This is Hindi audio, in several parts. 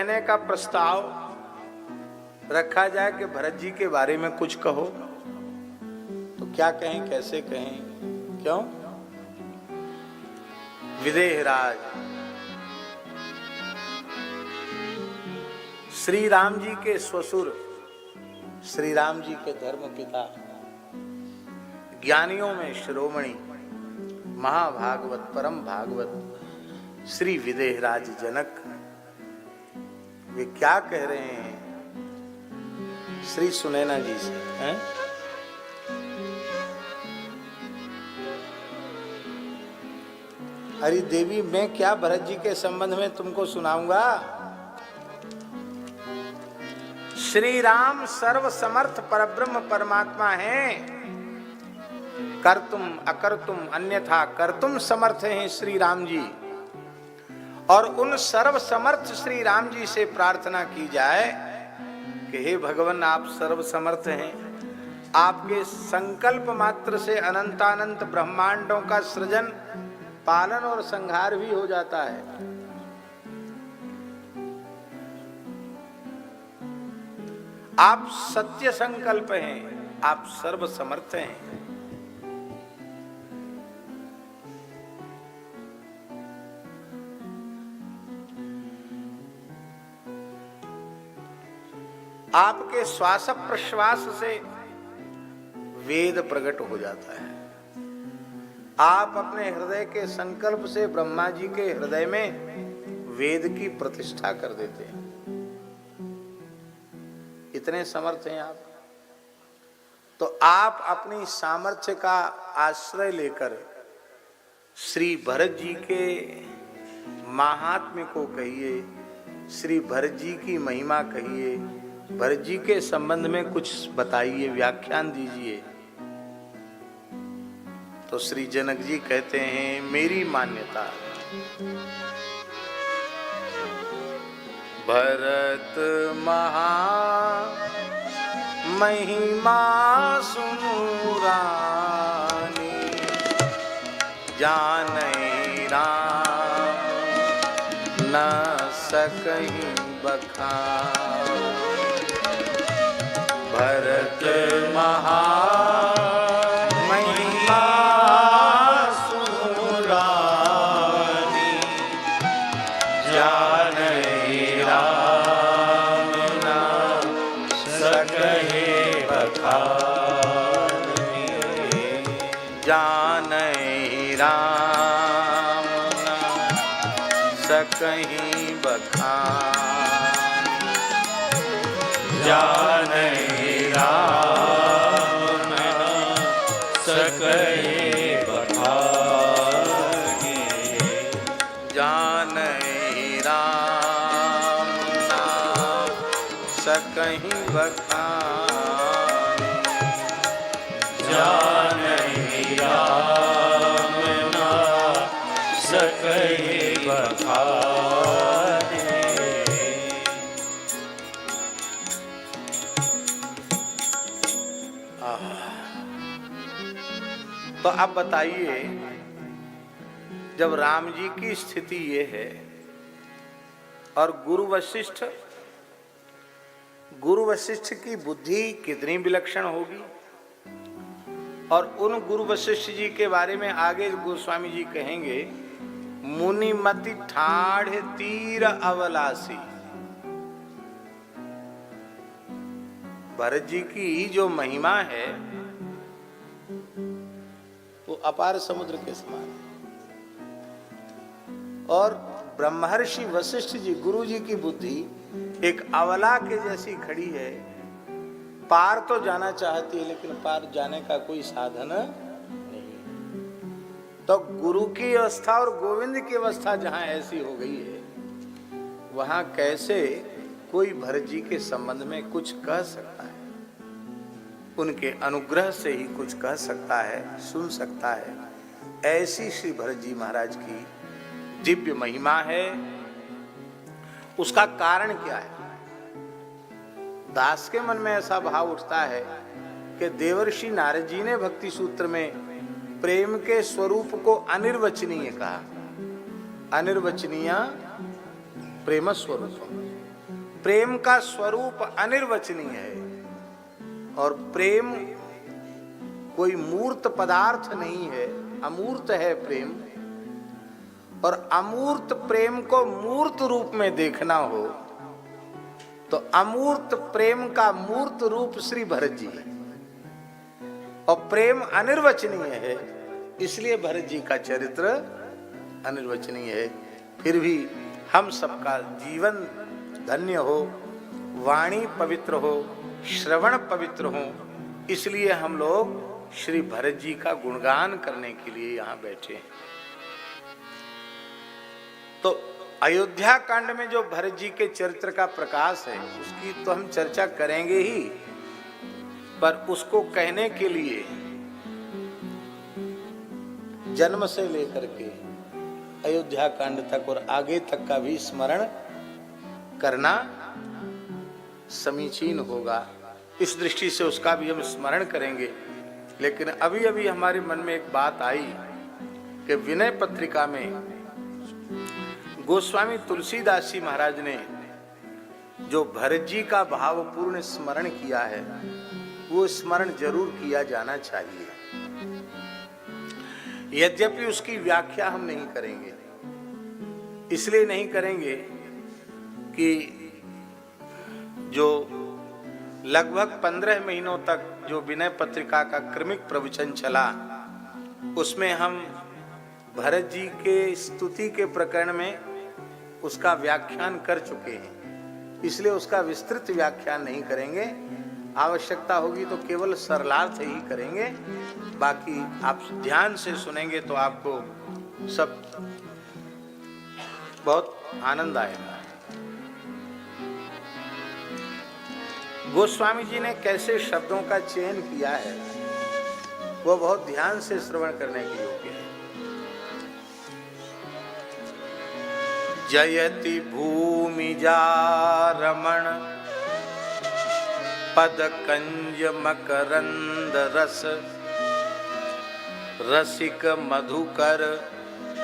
कहने का प्रस्ताव रखा जाए कि भरत जी के बारे में कुछ कहो, तो क्या कहें, कैसे कहें? क्यों? विदेहराज श्री राम जी के ससुर, श्री राम जी के धर्म पिता, ज्ञानियों में शिरोमणि, महाभागवत, परम भागवत श्री विदेहराज जनक, वे क्या कह रहे हैं श्री सुनैना जी से? हैं? अरे देवी, मैं क्या भरत जी के संबंध में तुमको सुनाऊंगा? श्री राम सर्व समर्थ परब्रह्म परमात्मा हैं, कर्तुम अकर्तुम अन्यथा कर्तुम समर्थ हैं श्री राम जी। और उन सर्व समर्थ श्री राम जी से प्रार्थना की जाए कि हे भगवान, आप सर्व समर्थ हैं, आपके संकल्प मात्र से अनंतानंत ब्रह्मांडों का सृजन, पालन और संहार भी हो जाता है। आप सत्य संकल्प हैं, आप सर्व समर्थ हैं। आपके श्वास प्रश्वास से वेद प्रकट हो जाता है। आप अपने हृदय के संकल्प से ब्रह्मा जी के हृदय में वेद की प्रतिष्ठा कर देते हैं। इतने समर्थ हैं आप। तो आप अपनी सामर्थ्य का आश्रय लेकर श्री भरत जी के महात्म्य को कहिए, श्री भरत जी की महिमा कहिए, भरत जी के संबंध में कुछ बताइए, व्याख्यान दीजिए। तो श्री जनक जी कहते हैं, मेरी मान्यता, भरत महा महिमा सुनु रानी, जानई राम न सकहीं बखान। भरत महा महिमा सुनु रानी, जानई राम न सकहीं बखान। जानई राम न सकहीं बखान। जानई राम न सकहीं बखान। जानई राम न सकहीं बखान। जानई राम न सकहीं बखान। तो अब बताइए, जब राम जी की स्थिति ये है और गुरु वशिष्ठ की बुद्धि कितनी विलक्षण होगी, और उन गुरु वशिष्ठ जी के बारे में आगे गोस्वामी जी कहेंगे, मुनिमति ठाढ़ तीर अवलासी। भरत जी की जो महिमा है वो अपार समुद्र के समान है। और ब्रह्मर्षि वशिष्ठ जी, गुरु जी की बुद्धि एक अवला के जैसी खड़ी है। पार तो जाना चाहती है, लेकिन पार जाने का कोई साधन नहीं। तो गुरु की अवस्था और गोविंद की अवस्था जहां ऐसी हो गई है, वहां कैसे कोई भरत जी के संबंध में कुछ कह सकता है? उनके अनुग्रह से ही कुछ कह सकता है, सुन सकता है। ऐसी श्री भरत जी महाराज की दिव्य महिमा है। उसका कारण क्या है? दास के मन में ऐसा भाव उठता है कि देवर्षि नारद जी ने भक्ति सूत्र में प्रेम के स्वरूप को अनिर्वचनीय कहा। अनिर्वचनीय प्रेम स्वरूप, प्रेम का स्वरूप अनिर्वचनीय है और प्रेम कोई मूर्त पदार्थ नहीं है, अमूर्त है प्रेम। और अमूर्त प्रेम को मूर्त रूप में देखना हो तो अमूर्त प्रेम का मूर्त रूप श्री भरत जी है। और प्रेम अनिर्वचनीय है, इसलिए भरत जी का चरित्र अनिर्वचनीय है। फिर भी हम सबका जीवन धन्य हो, वाणी पवित्र हो, श्रवण पवित्र हो, इसलिए हम लोग श्री भरत जी का गुणगान करने के लिए यहाँ बैठे हैं। तो अयोध्या कांड में जो भरत जी के चरित्र का प्रकाश है उसकी तो हम चर्चा करेंगे ही, पर उसको कहने के लिए जन्म से लेकर के अयोध्या कांड तक और आगे तक का भी स्मरण करना समीचीन होगा। इस दृष्टि से उसका भी हम स्मरण करेंगे। लेकिन अभी अभी हमारे मन में एक बात आई कि विनय पत्रिका में गोस्वामी तुलसीदास जी महाराज ने जो भरत जी का भावपूर्ण स्मरण किया है वो स्मरण जरूर किया जाना चाहिए। यद्यपि उसकी व्याख्या हम नहीं करेंगे, इसलिए नहीं करेंगे कि जो लगभग 15 महीनों तक जो विनय पत्रिका का क्रमिक प्रवचन चला उसमें हम भरत जी के स्तुति के प्रकरण में उसका व्याख्यान कर चुके हैं, इसलिए उसका विस्तृत व्याख्यान नहीं करेंगे। आवश्यकता होगी तो केवल सरलार्थ ही करेंगे। बाकी आप ध्यान से सुनेंगे तो आपको सब बहुत आनंद आएगा। गोस्वामी जी ने कैसे शब्दों का चयन किया है वो बहुत ध्यान से श्रवण करने के योग्य है। जयति भूमिजा रमण पद कंज मकरंद रस रसिक मधुकर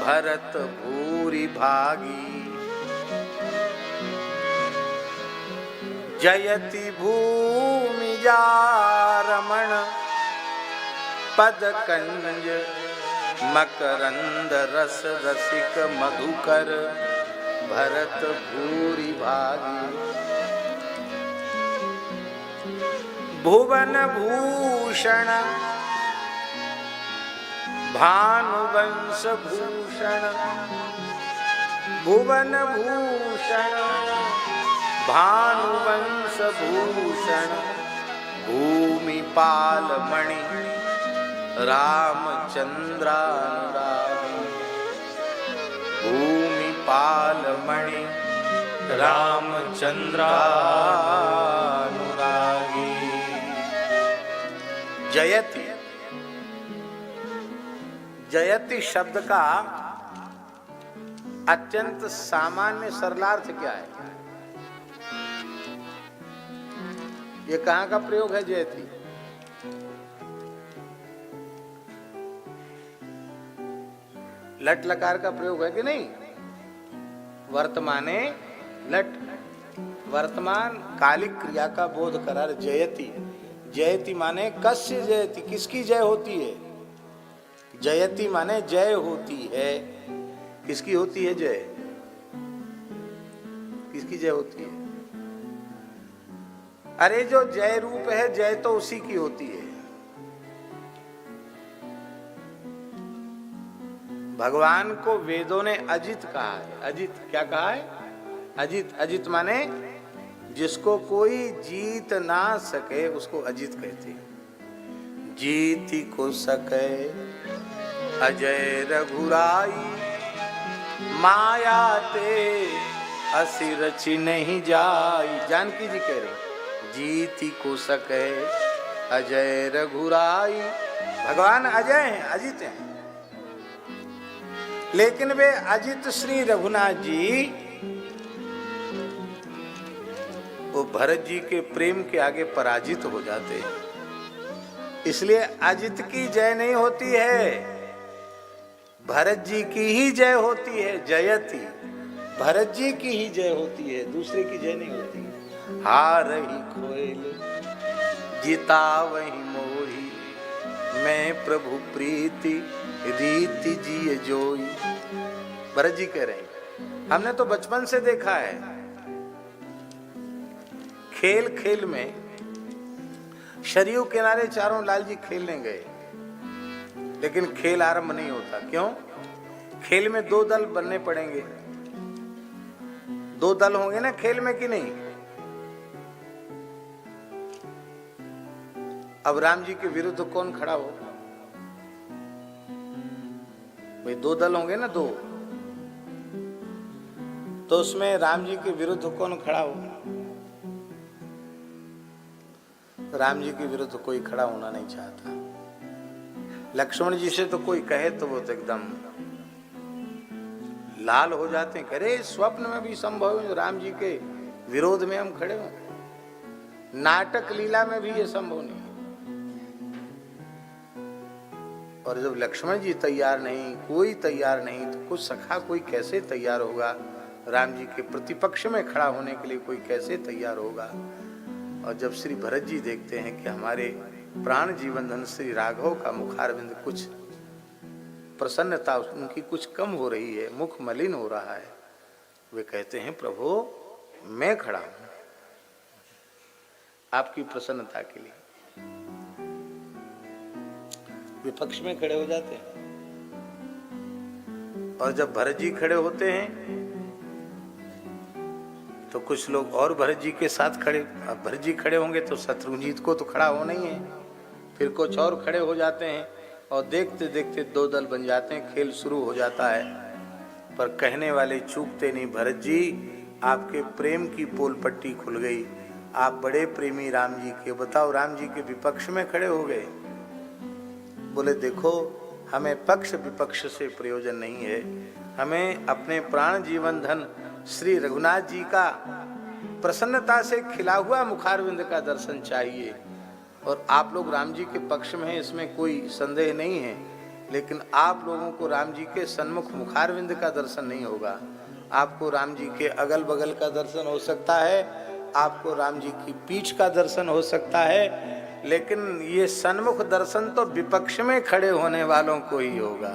भरत भूरि भागी। जयति भूमिजा रमण पद कंज मकरंद रस रसिक मधुकर भरत भूरि भागी। भुवन भूषण भानुवंश भूषण भुवन भूषण भानुवंश भूषण भूमिपाल मणि रामचंद्रानुरागी। भूमिपाल मणि रामचंद्रानुरागी। जयति, जयति शब्द का अत्यंत सामान्य सरलार्थ क्या है? ये कहां का प्रयोग है? जयति लट लकार का प्रयोग है कि नहीं? वर्तमाने लट, वर्तमान कालिक क्रिया का बोध करार जयति। जयति माने कस्य जयति, किसकी जय होती है? जयति माने जय होती है। किसकी होती है जय? किसकी जय होती है? अरे जो जय रूप है जय तो उसी की होती है। भगवान को वेदों ने अजित कहा है। अजित क्या कहा है? अजित। अजित माने जिसको कोई जीत ना सके उसको अजित कहते हैं। जीति को सके अजय रघुराई, माया ते असि रचि नहीं जाई। जानकी जी कह रहे जीति को सके अजय रघुराई। भगवान अजय हैं, अजित हैं, लेकिन वे अजित श्री रघुनाथ जी वो भरत जी के प्रेम के आगे पराजित हो जाते हैं। इसलिए अजित की जय नहीं होती है, भरत जी की ही जय होती है। जयति, भरत जी की ही जय होती है, दूसरे की जय नहीं होती। हार ही खोयल जीता वही मोही, मैं प्रभु प्रीति रीति जिय जोई। भरत जी कह रहे हैं, हमने तो बचपन से देखा है, खेल खेल में सरयू किनारे चारों लाल जी खेलने गए, लेकिन खेल आरंभ नहीं होता। क्यों? खेल में दो दल बनने पड़ेंगे, दो दल होंगे ना खेल में कि नहीं। अब राम जी के विरुद्ध कौन खड़ा हो? भाई दो दल होंगे ना, दो, तो उसमें राम जी के विरुद्ध कौन खड़ा हो? राम जी के विरुद्ध कोई खड़ा होना नहीं चाहता। लक्ष्मण जी से तो कोई कहे तो वो तो एकदम लाल हो जाते हैं, अरे स्वप्न में भी संभव है राम जी के विरोध में हम खड़े हो, नाटक लीला में भी ये संभव नहीं। और जब लक्ष्मण जी तैयार नहीं, कोई तैयार नहीं, तो कुछ सखा कोई कैसे तैयार होगा? राम जी के प्रतिपक्ष में खड़ा होने के लिए कोई कैसे तैयार होगा? और जब श्री भरत जी देखते हैं कि हमारे प्राण जीवन धन श्री राघव का मुखारविंद कुछ प्रसन्नता उनकी कुछ कम हो रही है, मुख मलिन हो रहा है, वे कहते हैं प्रभु मैं खड़ा हूं आपकी प्रसन्नता के लिए। विपक्ष में खड़े हो जाते हैं। और जब भरत जी खड़े होते हैं तो कुछ लोग और भरत जी के साथ खड़े, अब भरत जी खड़े होंगे तो शत्रुघ्न को तो खड़ा होना ही है, फिर कुछ और खड़े हो जाते हैं और देखते देखते दो दल बन जाते हैं, खेल शुरू हो जाता है। पर कहने वाले चूकते नहीं, भरत जी आपके प्रेम की पोल पट्टी खुल गई, आप बड़े प्रेमी राम जी के, बताओ राम जी के विपक्ष में खड़े हो गए। बोले देखो हमें पक्ष विपक्ष से प्रयोजन नहीं है, हमें अपने प्राण जीवन धन श्री रघुनाथ जी का प्रसन्नता से खिला हुआ मुखारविंद का दर्शन चाहिए। और आप लोग राम जी के पक्ष में हैं, इसमें कोई संदेह नहीं है, लेकिन आप लोगों को राम जी के सन्मुख मुखारविंद का दर्शन नहीं होगा। आपको राम जी के अगल बगल का दर्शन हो सकता है, आपको राम जी की पीठ का दर्शन हो सकता है, लेकिन ये सन्मुख दर्शन तो विपक्ष में खड़े होने वालों को ही होगा।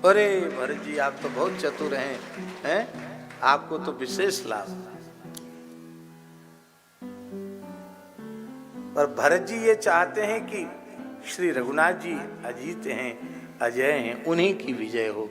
अरे भरत जी आप तो बहुत चतुर हैं? आपको तो विशेष लाभ। और भरत जी ये चाहते हैं कि श्री रघुनाथ जी अजीत हैं, अजय हैं, उन्हीं की विजय हो,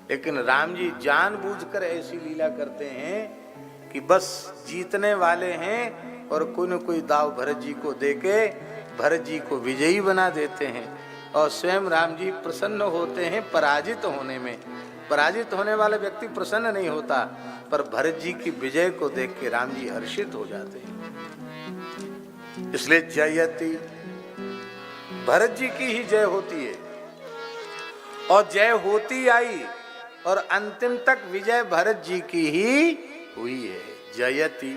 लेकिन राम जी जानबूझकर ऐसी लीला करते हैं कि बस जीतने वाले हैं और कोई न कोई दाव भरत जी को देके भरत जी को विजयी बना देते हैं। और स्वयं राम जी प्रसन्न होते हैं पराजित होने में। पराजित होने वाला व्यक्ति प्रसन्न नहीं होता, पर भरत जी की विजय को देख के राम जी हर्षित हो जाते हैं। इसलिए जयति भरत जी की ही जय होती है, और जय होती आई और अंतिम तक विजय भरत जी की ही हुई है। जयति